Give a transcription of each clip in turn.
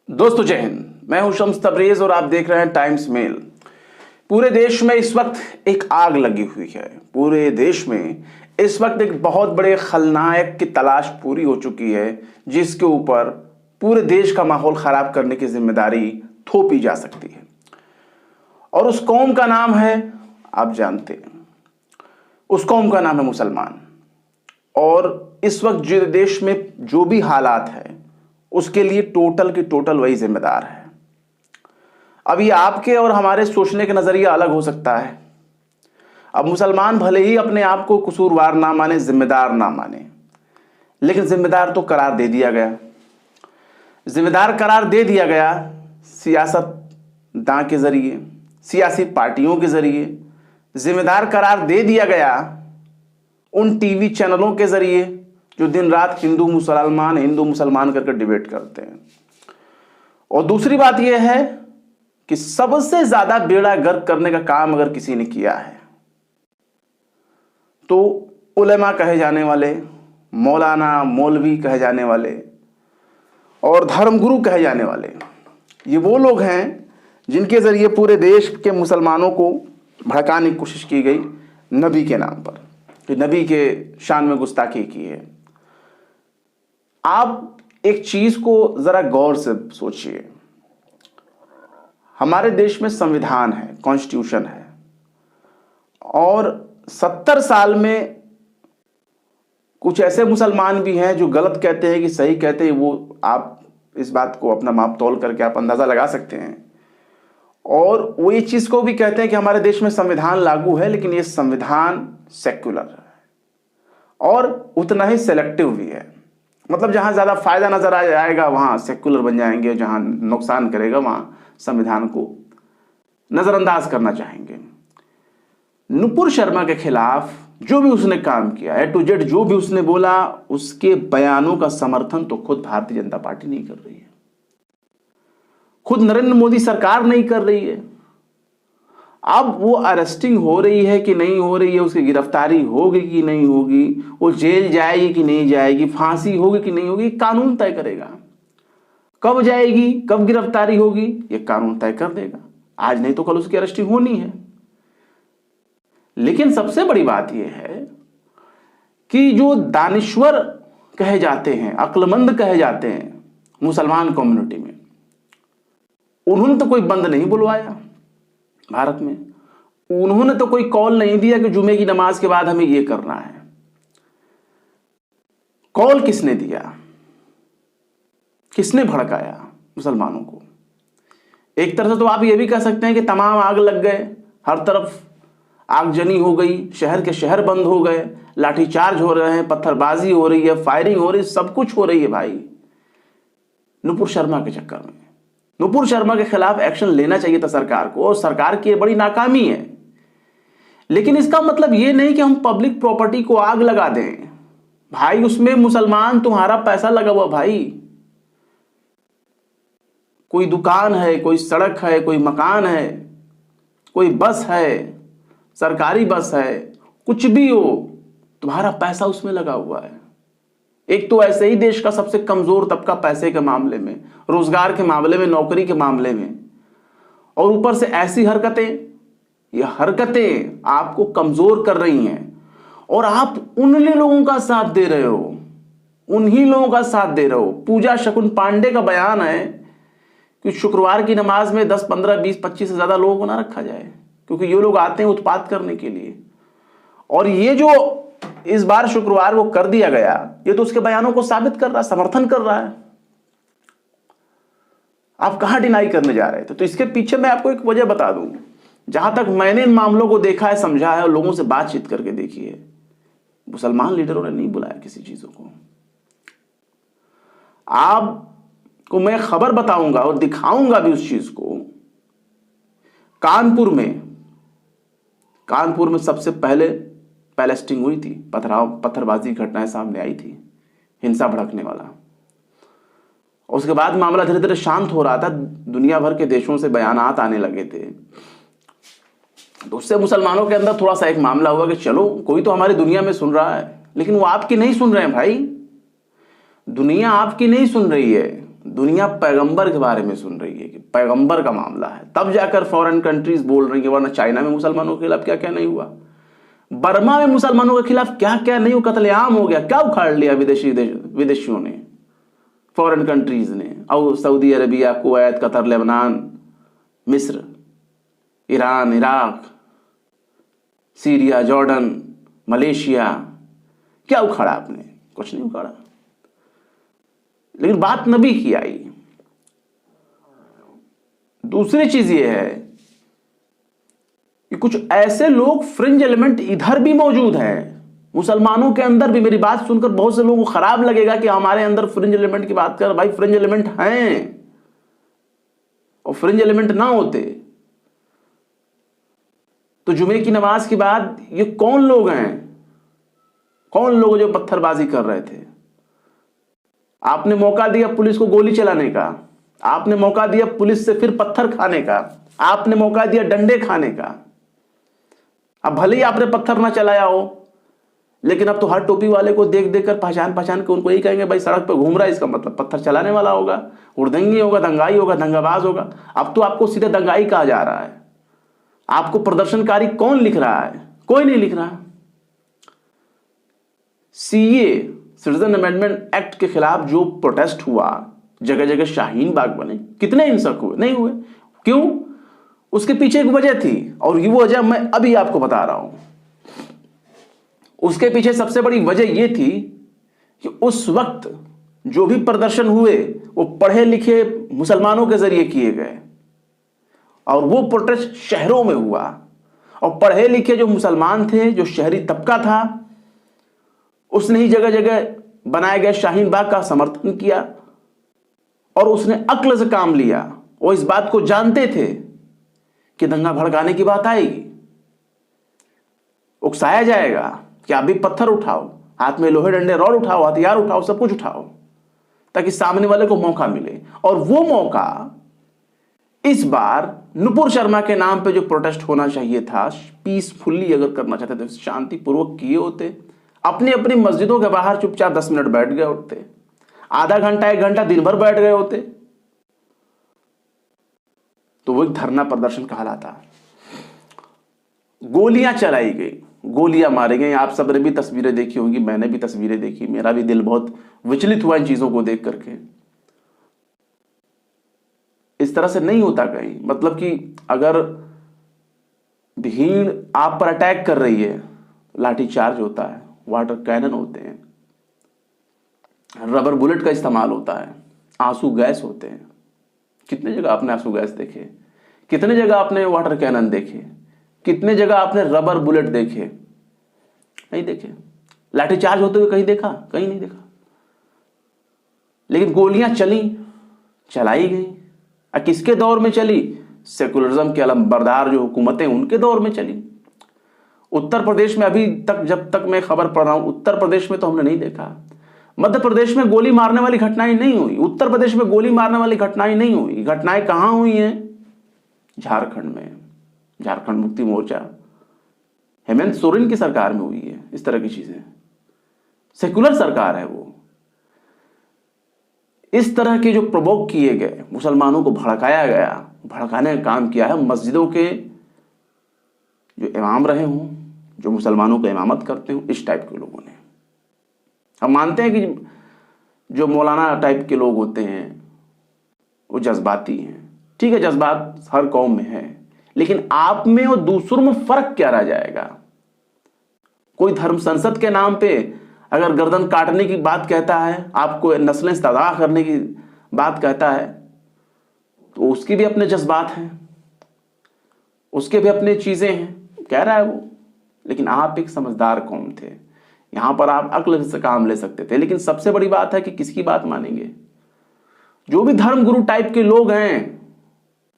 दोस्तों जय हिंद। मैं हूं शम्स तबरेज और आप देख रहे हैं टाइम्स मेल। पूरे देश में इस वक्त एक आग लगी हुई है। पूरे देश में इस वक्त एक बहुत बड़े खलनायक की तलाश पूरी हो चुकी है, जिसके ऊपर पूरे देश का माहौल खराब करने की जिम्मेदारी थोपी जा सकती है। और उस कौम का नाम है, आप जानते हैं, उस कौम का नाम है मुसलमान। और इस वक्त जो देश में जो भी हालात है उसके लिए टोटल की टोटल वही जिम्मेदार है। अब ये आपके और हमारे सोचने का नजरिया अलग हो सकता है। अब मुसलमान भले ही अपने आप को कसूरवार ना माने, जिम्मेदार ना माने, लेकिन जिम्मेदार तो करार दे दिया गया। जिम्मेदार करार दे दिया गया सियासतदां के जरिए, सियासी पार्टियों के जरिए। जिम्मेदार करार दे दिया गया उन टीवी चैनलों के जरिए जो दिन रात हिंदू मुसलमान करके डिबेट करते हैं। और दूसरी बात यह है कि सबसे ज्यादा बेड़ा गर्क करने का काम अगर किसी ने किया है तो उलेमा कहे जाने वाले, मौलाना, मौलवी कहे जाने वाले और धर्मगुरु कहे जाने वाले, ये वो लोग हैं जिनके जरिए पूरे देश के मुसलमानों को भड़काने की कोशिश की गई नबी के नाम पर, कि नबी के शान में गुस्ताखी की है। आप एक चीज को जरा गौर से सोचिए। हमारे देश में संविधान है, कॉन्स्टिट्यूशन है, और 70 साल में कुछ ऐसे मुसलमान भी हैं जो गलत कहते हैं कि सही कहते हैं। वो आप इस बात को अपना माप तौल करके आप अंदाजा लगा सकते हैं। और वो ये चीज को भी कहते हैं कि हमारे देश में संविधान लागू है, लेकिन ये संविधान सेक्युलर है और उतना ही सेलेक्टिव भी है। मतलब जहां ज्यादा फायदा नजर आ जाएगा वहां सेक्युलर बन जाएंगे, जहां नुकसान करेगा वहां संविधान को नजरअंदाज करना चाहेंगे। नुपुर शर्मा के खिलाफ जो भी उसने काम किया, ए टू जेड जो भी उसने बोला, उसके बयानों का समर्थन तो खुद भारतीय जनता पार्टी नहीं कर रही है, खुद नरेंद्र मोदी सरकार नहीं कर रही है। अब वो अरेस्टिंग हो रही है कि नहीं हो रही है, उसकी गिरफ्तारी होगी कि नहीं होगी, वो जेल जाएगी कि नहीं जाएगी, फांसी होगी कि नहीं होगी, कानून तय करेगा। कब जाएगी, कब गिरफ्तारी होगी, ये कानून तय कर देगा। आज नहीं तो कल उसकी अरेस्टिंग होनी है। लेकिन सबसे बड़ी बात यह है कि जो दानिश्वर कहे जाते हैं, अक्लमंद कहे जाते हैं मुसलमान कम्युनिटी में, उन्होंने तो कोई बंद नहीं बुलवाया भारत में। उन्होंने तो कोई कॉल नहीं दिया कि जुमे की नमाज के बाद हमें यह करना है। कॉल किसने दिया, किसने भड़काया मुसलमानों को? एक तरह से तो आप ये भी कह सकते हैं कि तमाम आग लग गए, हर तरफ आगजनी हो गई, शहर के शहर बंद हो गए, लाठीचार्ज हो रहे हैं, पत्थरबाजी हो रही है, फायरिंग हो रही है, सब कुछ हो रही है भाई नुपुर शर्मा के चक्कर में। नुपुर शर्मा के खिलाफ एक्शन लेना चाहिए था सरकार को, और सरकार की बड़ी नाकामी है। लेकिन इसका मतलब यह नहीं कि हम पब्लिक प्रॉपर्टी को आग लगा दें भाई। उसमें मुसलमान तुम्हारा पैसा लगा हुआ भाई। कोई दुकान है, कोई सड़क है, कोई मकान है, कोई बस है, सरकारी बस है, कुछ भी हो, तुम्हारा पैसा उसमें लगा हुआ है। एक तो ऐसे ही देश का सबसे कमजोर तबका पैसे के मामले में, रोजगार के मामले में, नौकरी के मामले में, और ऊपर से ऐसी हरकतें, ये हरकतें आपको कमजोर कर रही हैं। और आप उन्हीं लोगों का साथ दे रहे हो, उन्हीं लोगों का साथ दे रहे हो। पूजा शकुन पांडे का बयान है कि शुक्रवार की नमाज में 10, 15, 20, 25 से ज्यादा लोगों को ना रखा जाए, क्योंकि ये लोग आते हैं उत्पात करने के लिए। और ये जो इस बार शुक्रवार को कर दिया गया, ये तो उसके बयानों को साबित कर रहा है, समर्थन कर रहा है। आप कहां डिनाई करने जा रहे थे? तो इसके पीछे मैं आपको एक वजह बता दूं। जहां तक मैंने इन मामलों को देखा है, समझा है और लोगों से बातचीत करके देखी है, मुसलमान लीडरों ने नहीं बुलाया किसी चीजों को। आपको मैं खबर बताऊंगा और दिखाऊंगा भी उस चीज को। कानपुर में सबसे पहले पैलेस्टिंग हुई थी, पत्थरबाजी घटनाएं सामने आई थी, हिंसा भड़कने वाला। उसके बाद मामला धीरे धीरे शांत हो रहा था, दुनिया भर के देशों से बयानात आने लगे थे। तो उससे मुसलमानों के अंदर थोड़ा सा एक मामला हुआ कि चलो कोई तो हमारी दुनिया में सुन रहा है, लेकिन वो आपकी नहीं सुन रहे हैं भाई। दुनिया आपकी नहीं सुन रही है, दुनिया पैगंबर के बारे में सुन रही है कि पैगंबर का मामला है, तब जाकर फॉरेन कंट्रीज बोल रही है, वरना चाइना में मुसलमानों के खिलाफ क्या क्या नहीं हुआ, बर्मा में मुसलमानों के खिलाफ क्या क्या नहीं हुआ, कत्लेआम हो गया, क्या उखाड़ लिया विदेशियों ने, फॉरेन कंट्रीज ने, और Saudi Arabia, Kuwait, Qatar, Lebanon, मिस्र, Iran, Iraq, Syria, Jordan, Malaysia, क्या उखाड़ा आपने? कुछ नहीं उखाड़ा। लेकिन बात नबी की आई। दूसरी चीज यह है कि कुछ ऐसे लोग, फ्रिंज एलिमेंट इधर भी मौजूद है, मुसलमानों के अंदर भी। मेरी बात सुनकर बहुत से लोगों को खराब लगेगा कि हमारे अंदर फ्रिंज एलिमेंट की बात कर। भाई फ्रिंज एलिमेंट हैं, और फ्रिंज एलिमेंट ना होते तो जुमे की नमाज के बाद ये कौन लोग हैं, कौन लोग जो पत्थरबाजी कर रहे थे? आपने मौका दिया पुलिस को गोली चलाने का, आपने मौका दिया पुलिस से फिर पत्थर खाने का, आपने मौका दिया डंडे खाने का। अब भले ही आपने पत्थर ना चलाया हो, लेकिन अब तो हर टोपी वाले को देख देख कर पहचान के उनको यही कहेंगे भाई सड़क पे घूम रहा है, इसका मतलब पत्थर चलाने वाला होगा, उड़दंगी होगा, दंगाई होगा, दंगाबाज होगा। अब तो आपको सीधे दंगाई कहा जा रहा है। आपको प्रदर्शनकारी कौन लिख रहा है? कोई नहीं लिख रहा। सीए, सिटीजन अमेंडमेंट एक्ट के खिलाफ जो प्रोटेस्ट हुआ, जगह जगह शाहीन बाग बने, कितने हिंसक हुए? नहीं हुए। क्यों? उसके पीछे एक वजह थी, और ये वो वजह मैं अभी आपको बता रहा हूं। उसके पीछे सबसे बड़ी वजह यह थी कि उस वक्त जो भी प्रदर्शन हुए वो पढ़े लिखे मुसलमानों के जरिए किए गए, और वो प्रोटेस्ट शहरों में हुआ, और पढ़े लिखे जो मुसलमान थे, जो शहरी तबका था, उसने ही जगह जगह बनाए गए शाहीन बाग का समर्थन किया, और उसने अक्ल से काम लिया। वो इस बात को जानते थे कि दंगा भड़काने की बात आएगी, उकसाया जाएगा कि आप भी पत्थर उठाओ, हाथ में लोहे डंडे रॉड उठाओ, हथियार उठाओ, सब कुछ उठाओ, ताकि सामने वाले को मौका मिले। और वो मौका इस बार नुपुर शर्मा के नाम पे जो प्रोटेस्ट होना चाहिए था, पीसफुली अगर करना चाहते थे, शांतिपूर्वक किए होते, अपनी अपनी मस्जिदों के बाहर चुपचाप 10 मिनट बैठ गए होते, आधा घंटा 1 घंटा दिन भर बैठ गए होते, तो वो एक धरना प्रदर्शन कहलाता। गोलियां चलाई गई, गोलियां मारे गए। आप सब ने भी तस्वीरें देखी होंगी, मैंने भी तस्वीरें देखी, मेरा भी दिल बहुत विचलित हुआ इन चीजों को देख करके। इस तरह से नहीं होता कहीं। मतलब कि अगर भीड़ आप पर अटैक कर रही है, लाठी चार्ज होता है, वाटर कैनन होते हैं, रबर बुलेट का इस्तेमाल होता है, आंसू गैस होते हैं। कितने जगह आपने आंसू गैस देखे, कितने जगह आपने वाटर कैनन देखे, कितने जगह आपने रबर बुलेट देखे? नहीं देखे। लाठी चार्ज होते हुए कहीं देखा? कहीं नहीं देखा। लेकिन गोलियां चली, चलाई गई। किसके दौर में चली? सेकुलरिज्म के अलंबरदार जो हुकूमतें, उनके दौर में चली। उत्तर प्रदेश में अभी तक, जब तक मैं खबर पढ़ रहा हूं, उत्तर प्रदेश में तो हमने नहीं देखा। मध्य प्रदेश में गोली मारने वाली घटनाएं नहीं हुई, उत्तर प्रदेश में गोली मारने वाली घटनाएं नहीं हुई। घटनाएं कहां हुई हैं? झारखंड में, झारखंड मुक्ति मोर्चा, हेमंत सोरेन की सरकार में हुई है इस तरह की चीजें। सेकुलर सरकार है वो। इस तरह के जो प्रवोक किए गए, मुसलमानों को भड़काया गया, भड़काने का काम किया है मस्जिदों के जो इमाम रहे हों, जो मुसलमानों को इमामत करते हो, इस टाइप के लोगों ने। हम मानते हैं कि जो मौलाना टाइप के लोग होते हैं वो जज्बाती हैं, ठीक है, जज्बात हर कौम में है, लेकिन आप में और दूसरों में फर्क क्या रह जाएगा? कोई धर्म संसद के नाम पे अगर गर्दन काटने की बात कहता है, आपको नस्लें तबाह करने की बात कहता है, तो उसके भी अपने जज्बात हैं, उसके भी अपने चीजें हैं, कह रहा है वो। लेकिन आप एक समझदार कौम थे, यहां पर आप अक्ल से काम ले सकते थे। लेकिन सबसे बड़ी बात है कि किसकी बात मानेंगे? जो भी धर्म गुरु टाइप के लोग हैं,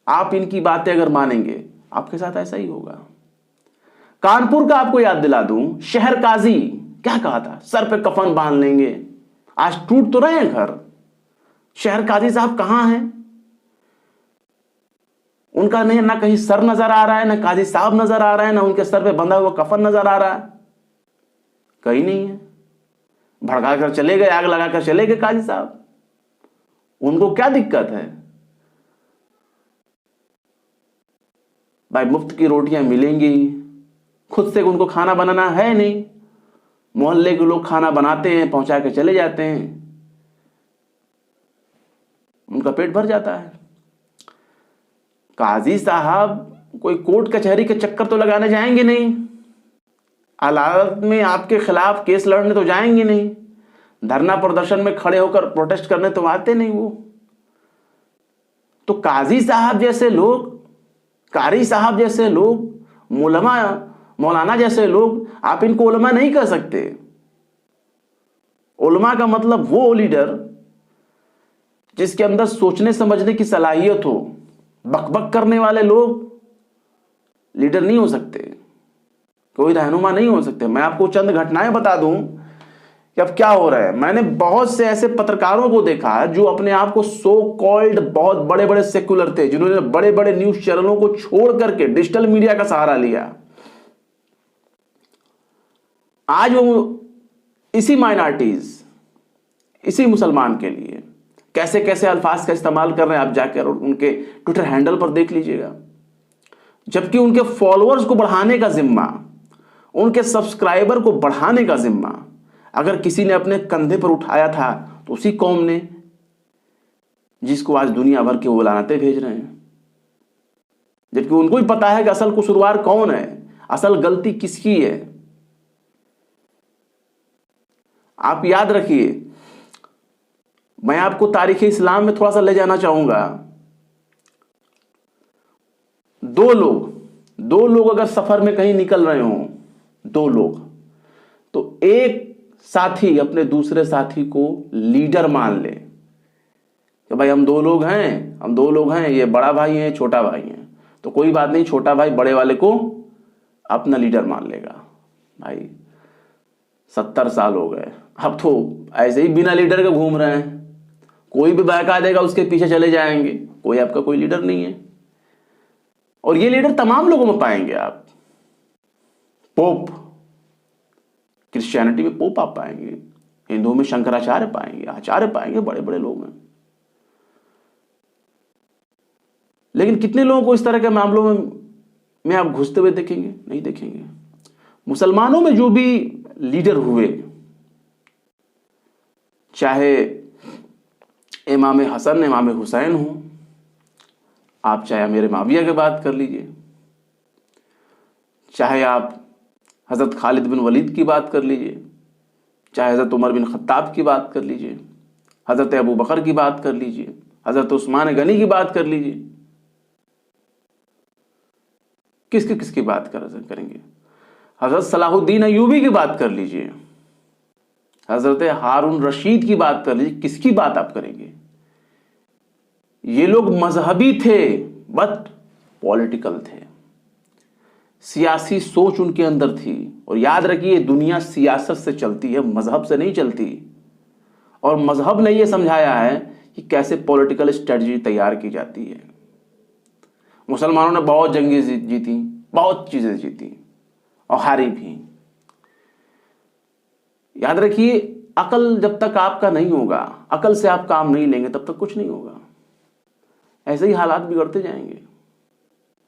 आप इनकी बातें अगर मानेंगे, आपके साथ ऐसा ही होगा। कानपुर का आपको याद दिला दूं, शहर काजी क्या कहा था? सर पे कफन बांध लेंगे। आज टूट तो रहे हैं घर। शहर काजी साहब कहां हैं? उनका नहीं, ना कहीं सर नजर आ रहा है, ना काजी साहब नजर आ रहा है, ना उनके सर पे बंधा हुआ कफन नजर आ रहा है, कहीं नहीं है। भड़का कर चले गए, आग लगा कर चले गए काजी साहब। उनको क्या दिक्कत है भाई? मुफ्त की रोटियां मिलेंगी, खुद से उनको खाना बनाना है नहीं, मोहल्ले के लोग खाना बनाते हैं, पहुंचा के चले जाते हैं, उनका पेट भर जाता है। काजी साहब कोई कोर्ट कचहरी के चक्कर तो लगाने जाएंगे नहीं, अदालत में आपके खिलाफ केस लड़ने तो जाएंगे नहीं, धरना प्रदर्शन में खड़े होकर प्रोटेस्ट करने तो आते नहीं वो। तो काजी साहब जैसे लोग, कारी साहब जैसे लोग, मौलाना जैसे लोग, आप इनको उलमा नहीं कह सकते। उलमा का मतलब वो लीडर जिसके अंदर सोचने समझने की सलाहियत हो। बकबक करने वाले लोग लीडर नहीं हो सकते, कोई रहनुमा नहीं हो सकते। मैं आपको चंद घटनाएं बता दूं कि अब क्या हो रहा है। मैंने बहुत से ऐसे पत्रकारों को देखा है जो अपने आप को सो कॉल्ड बहुत बड़े बड़े सेक्युलर थे, जिन्होंने बड़े बड़े न्यूज चैनलों को छोड़ करके डिजिटल मीडिया का सहारा लिया। आज वो इसी माइनॉरिटीज, इसी मुसलमान के लिए कैसे कैसे अल्फाज का इस्तेमाल कर रहे हैं, आप जाकर उनके ट्विटर हैंडल पर देख लीजिएगा। जबकि उनके फॉलोअर्स को बढ़ाने का जिम्मा, उनके सब्सक्राइबर को बढ़ाने का जिम्मा अगर किसी ने अपने कंधे पर उठाया था तो उसी कौम ने, जिसको आज दुनिया भर के वो लानते भेज रहे हैं। जबकि उनको भी पता है कि असल कसूरवार कौन है, असल गलती किसकी है। आप याद रखिए, मैं आपको तारीख इस्लाम में थोड़ा सा ले जाना चाहूंगा। दो लोग अगर सफर में कहीं निकल रहे हों, दो लोग, तो एक साथी अपने दूसरे साथी को लीडर मान ले कि भाई हम दो लोग हैं, ये बड़ा भाई है, छोटा भाई है, तो कोई बात नहीं, छोटा भाई बड़े वाले को अपना लीडर मान लेगा। भाई 70 साल हो गए, अब तो ऐसे ही बिना लीडर के घूम रहे हैं। कोई भी बहका देगा उसके पीछे चले जाएंगे, कोई आपका कोई लीडर नहीं है। और ये लीडर तमाम लोगों में पाएंगे आप। पोप, क्रिश्चियनिटी में पोप आप पाएंगे, हिंदुओं में शंकराचार्य पाएंगे, आचार्य पाएंगे, बड़े बड़े लोग हैं। लेकिन कितने लोगों को इस तरह के मामलों में आप घुसते हुए देखेंगे? नहीं देखेंगे। मुसलमानों में जो भी लीडर हुए, चाहे इमाम हसन, इमाम हुसैन हो, आप चाहे अमीर माविया की बात कर लीजिए, चाहे आप हज़रत खालिद बिन वलीद की बात कर लीजिए, चाहे हज़रत उमर बिन खत्ताब की बात कर लीजिए, हज़रत अबू बकर की बात कर लीजिए, हज़रत उस्मान गनी की बात कर लीजिए, किसकी बात करेंगे? हज़रत सलाहुद्दीन अय्यूबी की बात कर लीजिए, हज़रत हारून रशीद की बात कर लीजिए, किसकी बात आप करेंगे? ये लोग मजहबी थे बट पॉलिटिकल थे, सियासी सोच उनके अंदर थी। और याद रखिए, दुनिया सियासत से चलती है, मजहब से नहीं चलती। और मजहब ने यह समझाया है कि कैसे पॉलिटिकल स्ट्रेटजी तैयार की जाती है। मुसलमानों ने बहुत जंगें जीती, बहुत चीजें जीती और हारी भी। याद रखिए, अकल जब तक आपका नहीं होगा, अकल से आप काम नहीं लेंगे, तब तक कुछ नहीं होगा। ऐसे ही हालात बिगड़ते जाएंगे।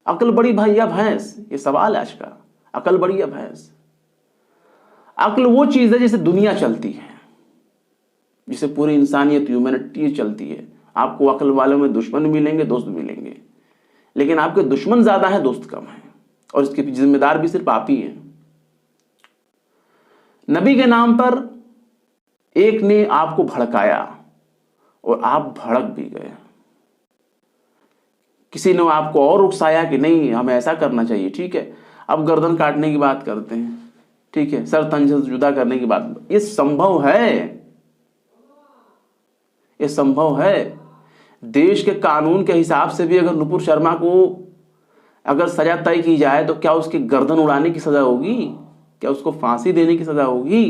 अकल बड़ी भाई या भैंस, ये सवाल है आज का। अकल बड़ी या भैंस? अकल वो चीज है जिसे दुनिया चलती है, जिसे पूरी इंसानियत, ह्यूमैनिटी चलती है। आपको अकल वालों में दुश्मन मिलेंगे, दोस्त मिलेंगे, लेकिन आपके दुश्मन ज्यादा है, दोस्त कम है, और इसके जिम्मेदार भी सिर्फ आप ही हैं। नबी के नाम पर एक ने आपको भड़काया और आप भड़क भी गए। किसी ने आपको और उकसाया कि नहीं, हमें ऐसा करना चाहिए, ठीक है, अब गर्दन काटने की बात करते हैं, ठीक है, सर तन से जुदा करने की बात। ये संभव है, ये संभव है। देश के कानून के हिसाब से भी अगर नुपुर शर्मा को अगर सजा तय की जाए तो क्या उसकी गर्दन उड़ाने की सजा होगी? क्या उसको फांसी देने की सजा होगी?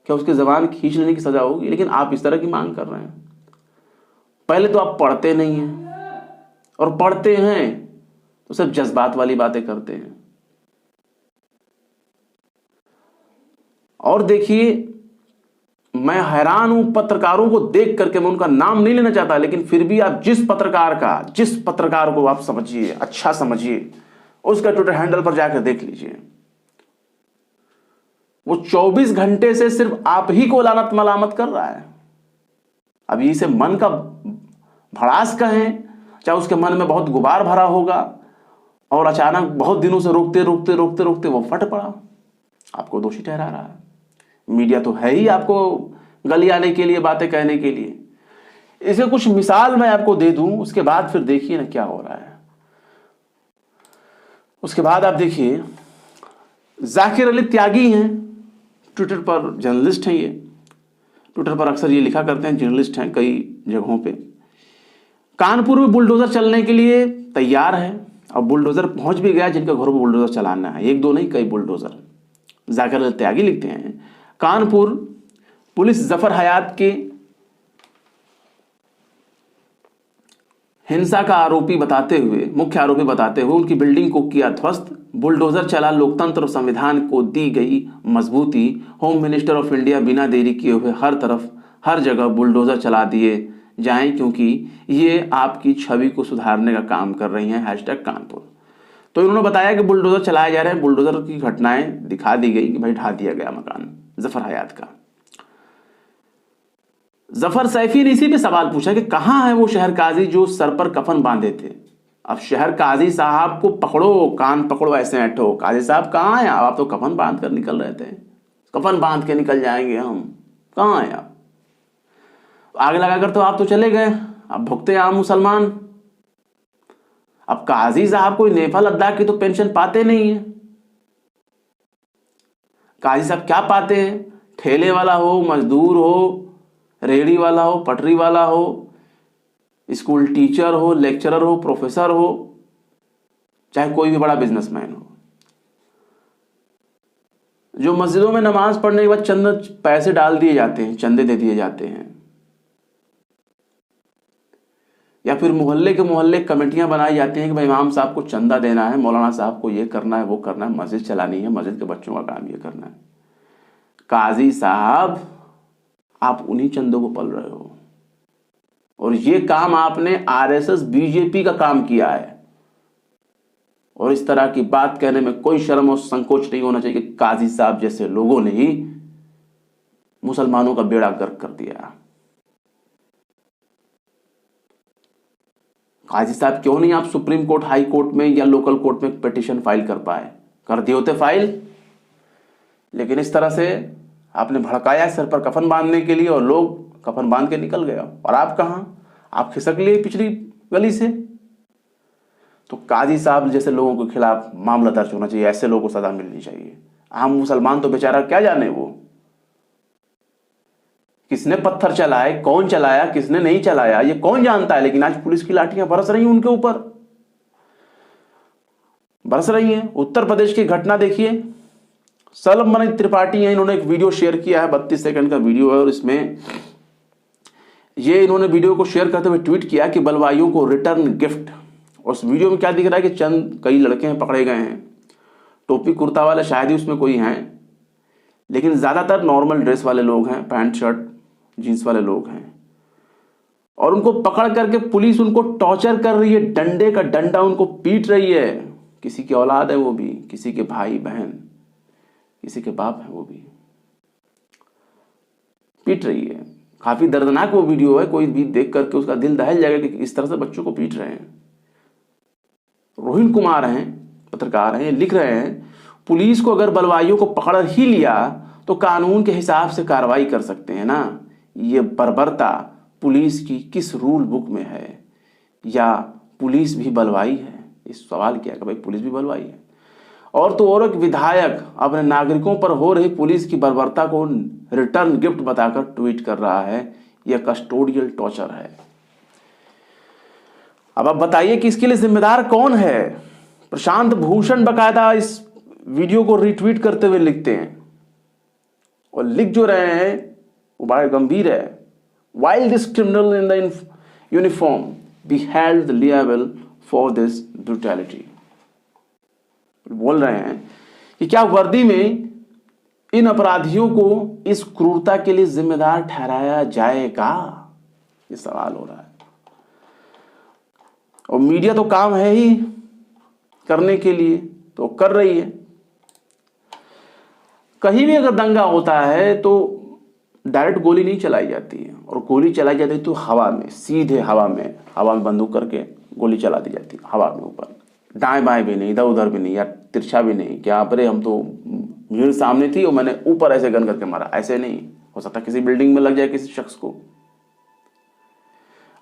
क्या उसकी जबान खींच लेने की सजा होगी? लेकिन आप इस तरह की मांग कर रहे हैं। पहले तो आप पढ़ते नहीं हैं, और पढ़ते हैं तो सिर्फ जज्बात वाली बातें करते हैं। और देखिए, मैं हैरान हूं पत्रकारों को देख करके। मैं उनका नाम नहीं लेना चाहता, लेकिन फिर भी आप जिस पत्रकार को आप समझिए, अच्छा समझिए, उसका ट्विटर हैंडल पर जाकर देख लीजिए। वो 24 घंटे से सिर्फ आप ही को लानत मलामत कर रहा है। अब इसे मन का भड़ास कहें, चाहे उसके मन में बहुत गुबार भरा होगा और अचानक बहुत दिनों से रोकते वो फट पड़ा, आपको दोषी ठहरा रहा है। मीडिया तो है ही आपको गलियाने के लिए, बातें कहने के लिए। इसके कुछ मिसाल मैं आपको दे दूं, उसके बाद फिर देखिए ना क्या हो रहा है। उसके बाद आप देखिए, जाकिर अली त्यागी हैं, ट्विटर पर जर्नलिस्ट हैं। ये ट्विटर पर अक्सर ये लिखा करते हैं, जर्नलिस्ट हैं कई जगहों पे। कानपुर में बुलडोजर चलने के लिए तैयार है, और बुलडोजर पहुंच भी गया जिनके घरों पर बुलडोजर चलाना है, एक दो नहीं कई बुलडोजर। जाकिर अली त्यागी लिखते हैं, कानपुर पुलिस जफर हयात के हिंसा का मुख्य आरोपी बताते हुए उनकी बिल्डिंग को किया ध्वस्त। बुलडोजर चला लोकतंत्र और संविधान को दी गई मजबूती। होम मिनिस्टर ऑफ इंडिया बिना देरी किए हुए हर जगह बुलडोजर चला दिए जाएं, क्योंकि ये आपकी छवि को सुधारने का काम कर रही हैं। #कानपुर। तो इन्होंने बताया कि बुलडोजर चलाए जा रहे हैं, बुलडोजर की घटनाएं दिखा दी गई कि भाई ढा दिया गया मकान जफर हयात का। जफर सैफी ने इसी पे सवाल पूछा कि कहां है वो शहर काजी जो सर पर कफन बांधे थे। अब शहर काजी साहब को पकड़ो, कान पकड़ो, ऐसे ऐठो, काजी साहब कहां हैं आप तो कफन बांध कर निकल रहे थे, कफन बांध के निकल जाएंगे हम, कहां हैं आप? आग लगाकर तो आप तो चले गए, अब भुगते आम मुसलमान। अब काजी साहब कोई नेफल अद्दा की तो पेंशन पाते नहीं है। काजी साहब क्या पाते हैं? ठेले वाला हो, मजदूर हो, रेहड़ी वाला हो, पटरी वाला हो, स्कूल टीचर हो, लेक्चरर हो, प्रोफेसर हो, चाहे कोई भी बड़ा बिजनेसमैन हो, जो मस्जिदों में नमाज पढ़ने के बाद चंद पैसे डाल दिए जाते हैं, चंदे दे दिए जाते हैं, या फिर मोहल्ले के मोहल्ले कमेटियां बनाई जाती हैं कि भाई इमाम साहब को चंदा देना है, मौलाना साहब को ये करना है, वो करना है, मस्जिद चलानी है, मस्जिद के बच्चों का काम ये करना है। काजी साहब आप उन्हीं चंदों को पल रहे हो, और ये काम आपने आरएसएस बीजेपी का काम किया है। और इस तरह की बात कहने में कोई शर्म और संकोच नहीं होना चाहिए कि काजी साहब जैसे लोगों ने ही मुसलमानों का बेड़ा गर्क कर दिया। काजी साहब क्यों नहीं आप सुप्रीम कोर्ट, हाई कोर्ट में या लोकल कोर्ट में पिटीशन फाइल कर पाए? कर दिए होते फाइल। लेकिन इस तरह से आपने भड़काया सर पर कफन बांधने के लिए, और लोग कफन बांध के निकल गए, और आप कहां? आप खिसक लिए पिछली गली से। तो काजी साहब जैसे लोगों के खिलाफ मामला दर्ज होना चाहिए, ऐसे लोगों को सजा मिलनी चाहिए। आम मुसलमान तो बेचारा क्या जाने वो किसने पत्थर चलाए, कौन चलाया, किसने नहीं चलाया, ये कौन जानता है। लेकिन आज पुलिस की लाठियां बरस रही हैं उनके ऊपर, बरस रही हैं। उत्तर प्रदेश की घटना देखिए, सलमान त्रिपाठी हैं, इन्होंने एक वीडियो शेयर किया है, 32 सेकंड का वीडियो है, और इसमें ये इन्होंने वीडियो को शेयर करते हुए ट्वीट किया कि बलवाइयों को रिटर्न गिफ्ट। और उस वीडियो में क्या दिख रहा है कि कई लड़के हैं पकड़े गए हैं, टोपी कुर्ता वाले शायद ही उसमें कोई हैं, लेकिन ज्यादातर नॉर्मल ड्रेस वाले लोग हैं, पैंट शर्ट जींस वाले लोग हैं। और उनको पकड़ करके पुलिस उनको टॉर्चर कर रही है, डंडे का डंडा उनको पीट रही है। किसी की औलाद है वो भी, किसी के भाई बहन, किसी के बाप है वो भी, पीट रही है। काफी दर्दनाक वो वीडियो है, कोई भी देख करके उसका दिल दहल जाएगा कि इस तरह से बच्चों को पीट रहे हैं। रोहिन कुमार हैं, पत्रकार हैं, लिख रहे हैं पुलिस को अगर बलवाइयों को पकड़ ही लिया तो कानून के हिसाब से कार्रवाई कर सकते हैं ना। ये बर्बरता पुलिस की किस रूल बुक में है, या पुलिस भी बलवाई है? इस सवाल किया कि भाई पुलिस भी बलवाई है। और तो और एक विधायक अपने नागरिकों पर हो रही पुलिस की बर्बरता को रिटर्न गिफ्ट बताकर ट्वीट कर रहा है, यह कस्टोडियल टॉर्चर है। अब आप बताइए कि इसके लिए जिम्मेदार कौन है? प्रशांत भूषण बकायदा इस वीडियो को रिट्वीट करते हुए लिखते हैं, और लिख जो रहे हैं वो बड़ा गंभीर है। While this criminal in the uniform be held liable for this brutality, बोल रहे हैं कि क्या वर्दी में इन अपराधियों को इस क्रूरता के लिए जिम्मेदार ठहराया जाएगा, ये सवाल हो रहा है। और मीडिया तो काम है ही करने के लिए, तो कर रही है। कहीं भी अगर दंगा होता है तो डायरेक्ट गोली नहीं चलाई जाती है, और गोली चलाई जाती है तो हवा में, सीधे हवा में बंदूक करके गोली चला दी जाती है, हवा में ऊपर, दाएं बाएं भी नहीं, इधर उधर भी नहीं, या तिरछा भी नहीं कि आप रे हम तो भीड़ सामने थी और मैंने ऊपर ऐसे गन करके मारा, ऐसे नहीं हो सकता। किसी बिल्डिंग में लग जाए किसी शख्स को।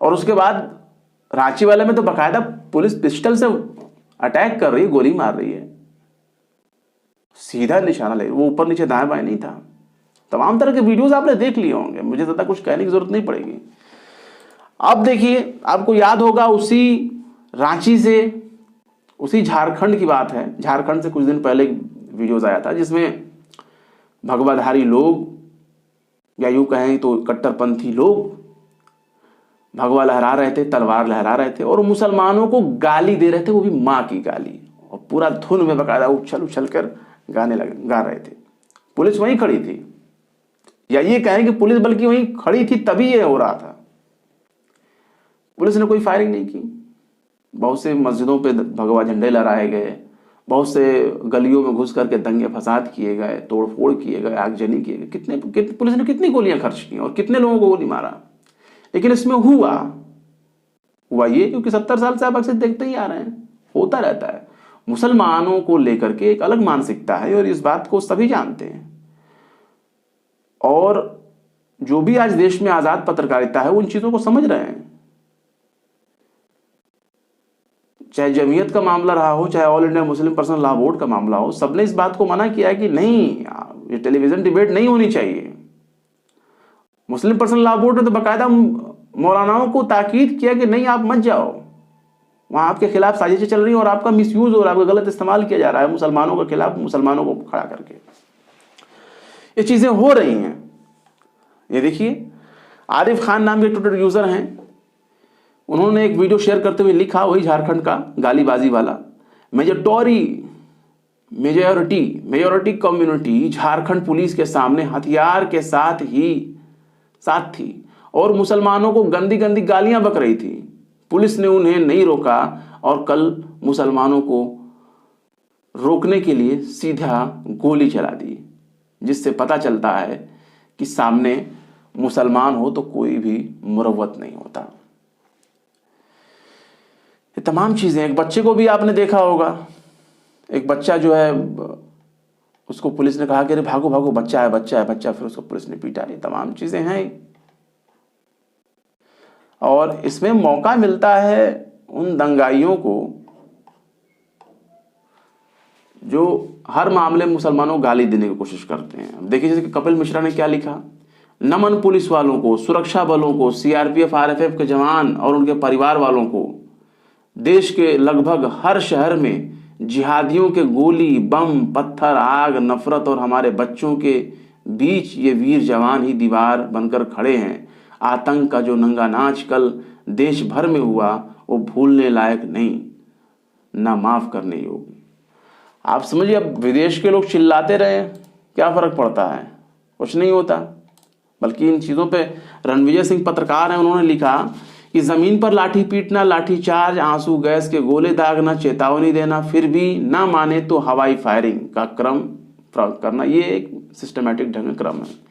और उसके बाद रांची वाले में तो बाकायदा पुलिस पिस्टल से अटैक कर रही है, गोली मार रही है, सीधा निशाना ले, वो ऊपर नीचे दाएं बाएं नहीं था। तमाम तरह के वीडियोस आपने देख लिए होंगे, मुझे ज्यादा कुछ कहने की जरूरत नहीं पड़ेगी। अब देखिए, आपको याद होगा उसी रांची से, उसी झारखंड की बात है। झारखंड से कुछ दिन पहले वीडियोस आया था जिसमें भगवाधारी लोग, या यूं कहें तो कट्टरपंथी लोग, भगवा लहरा रहे थे, तलवार लहरा रहे थे और मुसलमानों को गाली दे रहे थे, वो भी माँ की गाली, और पूरा धुन में बकायदा उछल उछल कर गा रहे थे। पुलिस वहीं खड़ी थी, या ये कहें कि पुलिस बल्कि वहीं खड़ी थी तभी ये हो रहा था। पुलिस ने कोई फायरिंग नहीं की। बहुत से मस्जिदों पे भगवा झंडे लहराए गए, बहुत से गलियों में घुस करके दंगे फसाद किए गए, तोड़फोड़ किए गए, आगजनी किए गए। कितने पुलिस ने कितनी गोलियां खर्च की और कितने लोगों को गोली मारा। लेकिन इसमें हुआ ये क्योंकि 70 साल से आप अक्सर देखते ही आ रहे हैं, होता रहता है। मुसलमानों को लेकर के एक अलग मानसिकता है और इस बात को सभी जानते हैं। और जो भी आज देश में आजाद पत्रकारिता है वो उन चीजों को समझ रहे हैं। चाहे जमीयत का मामला रहा हो, चाहे all India Muslim personal law board का मामला हो, सबने इस बात को मना किया है कि नहीं, ये टेलीविजन डिबेट नहीं होनी चाहिए। मुस्लिम पर्सनल लॉ बोर्ड ने तो बाकायदा मौलानाओं को ताकीद किया कि नहीं, आप मत जाओ, वहां आपके खिलाफ साजिशें चल रही हैं और आपका मिसयूज हो रहा है, आपका गलत इस्तेमाल किया जा रहा है मुसलमानों के खिलाफ, मुसलमानों को खड़ा करके। ये चीजें हो रही हैं। ये देखिए, आरिफ खान नाम के ट्विटर यूजर हैं, उन्होंने एक वीडियो शेयर करते हुए लिखा, वही झारखंड का गालीबाजी वाला, मेजॉरिटी कम्युनिटी झारखंड पुलिस के सामने हथियार के साथ थी और मुसलमानों को गंदी गंदी गालियां बक रही थी। पुलिस ने उन्हें नहीं रोका और कल मुसलमानों को रोकने के लिए सीधा गोली चला दी, जिससे पता चलता है कि सामने मुसलमान हो तो कोई भी मुरव्वत नहीं होता। ये तमाम चीजें, एक बच्चे को भी आपने देखा होगा, एक बच्चा जो है उसको पुलिस ने कहा कि अरे भागो भागो, बच्चा है, फिर उसको पुलिस ने पीटा। ये तमाम चीजें हैं और इसमें मौका मिलता है उन दंगाइयों को जो हर मामले में मुसलमानों को गाली देने की कोशिश करते हैं। देखिए जैसे कि कपिल मिश्रा ने क्या लिखा, नमन पुलिस वालों को, सुरक्षा बलों को, सीआरपीएफ आरएफएफ के जवान और उनके परिवार वालों को। देश के लगभग हर शहर में जिहादियों के गोली, बम, पत्थर, आग, नफरत और हमारे बच्चों के बीच ये वीर जवान ही दीवार बनकर खड़े हैं। आतंक का जो नंगा नाच कल देश भर में हुआ वो भूलने लायक नहीं, ना माफ करने योग्य। आप समझिए, अब विदेश के लोग चिल्लाते रहे, क्या फर्क पड़ता है, कुछ नहीं होता। बल्कि इन चीजों पे रणविजय सिंह पत्रकार हैं, उन्होंने लिखा कि जमीन पर लाठी पीटना, लाठी चार्ज, आंसू गैस के गोले दागना, चेतावनी देना, फिर भी ना माने तो हवाई फायरिंग का क्रम करना, ये एक सिस्टमैटिक ढंग क्रम है।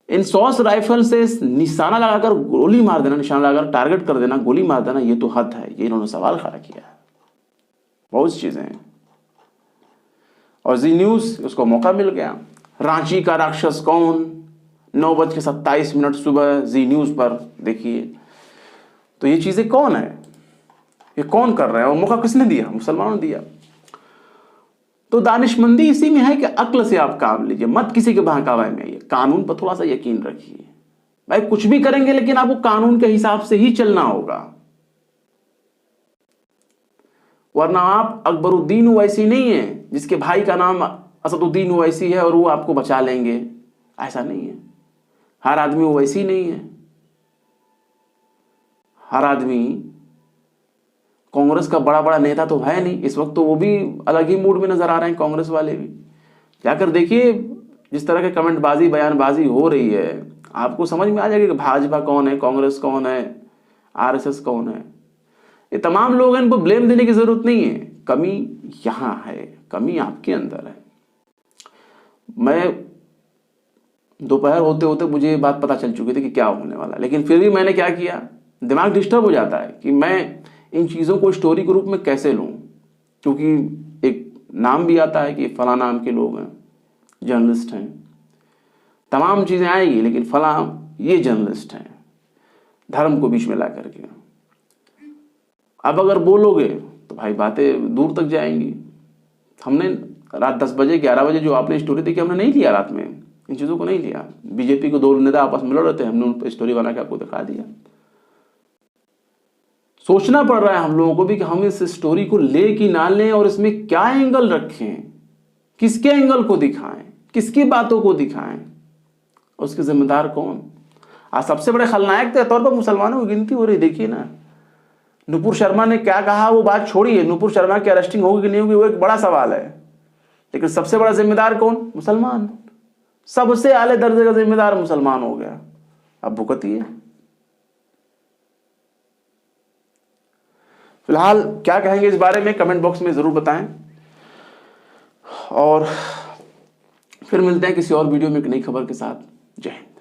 इन 100 राइफल से निशाना लगाकर गोली मार देना, निशाना लगाकर टारगेट कर देना, गोली मार देना, ये तो हद है। ये इन्होंने सवाल खड़ा किया है। बहुत चीजें हैं और जी न्यूज उसको मौका मिल गया। रांची का राक्षस कौन, 9:27 सुबह जी न्यूज पर देखिए। तो ये चीजें कौन है, ये कौन कर रहे हैं और मौका किसने दिया, मुसलमानों ने दिया। तो दानिशमंदी इसी में है कि अक्ल से आप काम लीजिए, मत किसी के बहकावे में आइए, कानून पर थोड़ा सा यकीन रखिए। भाई कुछ भी करेंगे लेकिन आपको कानून के हिसाब से ही चलना होगा, वरना आप अकबरुद्दीन ओवैसी नहीं है जिसके भाई का नाम असदुद्दीन ओवैसी है और वो आपको बचा लेंगे। ऐसा नहीं है, हर आदमी ओवैसी नहीं है। हर आदमी कांग्रेस का बड़ा बड़ा नेता तो है नहीं। इस वक्त तो वो भी अलग ही मूड में नजर आ रहे हैं, कांग्रेस वाले भी। जाकर देखिए जिस तरह के कमेंटबाजी बयानबाजी हो रही है, आपको समझ में आ जाएगा कि भाजपा कौन है, कांग्रेस कौन है, आरएसएस कौन है। ये तमाम लोग हैं, इनको ब्लेम देने की जरूरत नहीं है। कमी यहां है, कमी आपके अंदर है। मैं दोपहर होते होते मुझे ये बात पता चल चुकी थी कि क्या होने वाला, लेकिन फिर भी मैंने क्या किया, दिमाग डिस्टर्ब हो जाता है कि मैं इन चीज़ों को स्टोरी के रूप में कैसे लूँ, क्योंकि एक नाम भी आता है कि फला नाम के लोग हैं, जर्नलिस्ट हैं, तमाम चीज़ें आएंगी, लेकिन फला ये जर्नलिस्ट हैं, धर्म को बीच में ला करके। अब अगर बोलोगे तो भाई बातें दूर तक जाएंगी। हमने रात 10 बजे 11 बजे जो आपने स्टोरी देखी, हमने नहीं लिया, रात में इन चीज़ों को नहीं लिया। बीजेपी को 2 नेता आपस में लड़ रहे थे, हमने उन पर स्टोरी बना के आपको दिखा दिया। सोचना पड़ रहा है हम लोगों को भी कि हम इस स्टोरी को ले कि ना लें, और इसमें क्या एंगल रखें, किसके एंगल को दिखाएं, किसकी बातों को दिखाएं, उसके जिम्मेदार कौन। आज सबसे बड़े खलनायक के तौर पर मुसलमानों की गिनती हो रही। देखिए ना, नुपुर शर्मा ने क्या कहा, वो बात छोड़िए, नुपुर शर्मा की अरेस्टिंग होगी कि नहीं होगी वो एक बड़ा सवाल है, लेकिन सबसे बड़ा जिम्मेदार कौन, मुसलमान। सबसे आले दर्जे का जिम्मेदार मुसलमान हो गया। अब भुगतिए। फिलहाल क्या कहेंगे इस बारे में कमेंट बॉक्स में जरूर बताएं, और फिर मिलते हैं किसी और वीडियो में एक नई खबर के साथ। जय हिंद।